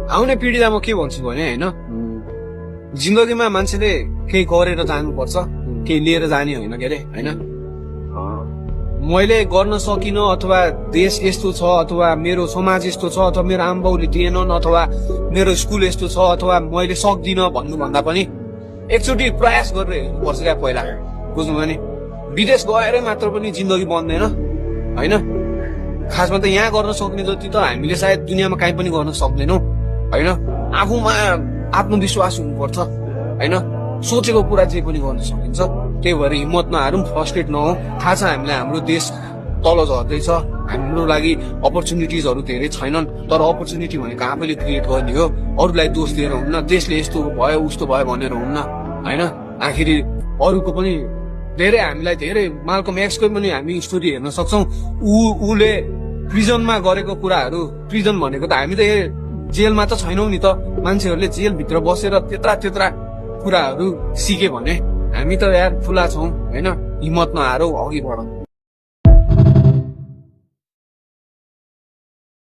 आउने पिँढीलाई म के भन्छु भने होइन, जिन्दगीमा मान्छेले केही गरेर जानुपर्छ, केही लिएर जाने होइन के अरे होइन। मैले गर्न सकिनँ अथवा देश यस्तो छ अथवा मेरो समाज यस्तो छ अथवा मेरो आमाबाउले दिएनन् अथवा मेरो स्कुल यस्तो छ अथवा मैले सक्दिनँ भन्नुभन्दा पनि एकचोटि प्रयास गरेर हेर्नुपर्छ क्या पहिला, बुझ्नुभयो नि। विदेश गएरै मात्र पनि जिन्दगी बन्दैन होइन। खासमा त यहाँ गर्न सक्ने जति त हामीले सायद दुनियाँमा काहीँ पनि गर्न सक्दैनौँ होइन। आफूमा आत्मविश्वास हुनुपर्छ होइन, सोचेको कुरा जे पनि गर्न सकिन्छ। त्यही भएर हिम्मत नहारौँ, फ्रस्ट्रेट नहौँ। थाहा छ हामीलाई हाम्रो देश तल झर्दैछ, हाम्रो लागि अपर्च्युनिटिजहरू धेरै छैनन्, तर अपर्च्युनिटी भनेको आफैले क्रिएट गर्ने हो। अरूलाई दोष दिएर हुन्न, देशले यस्तो भयो उस्तो भयो भनेर हुन्न होइन। आखिरी अरूको पनि धेरै हामीलाई धेरै माल्कम एक्सको पनि हामी स्टोरी हेर्न सक्छौँ। उसले प्रिजनमा गरेको कुराहरू, प्रिजन भनेको त हामी त जेलमा त छैनौँ नि त, मान्छेहरूले जेलभित्र बसेर त्यत्रा कुराहरू सिके भने हामी त यार ठुला छौँ होइन। हिम्मत नहारौँ, अघि बढौँ।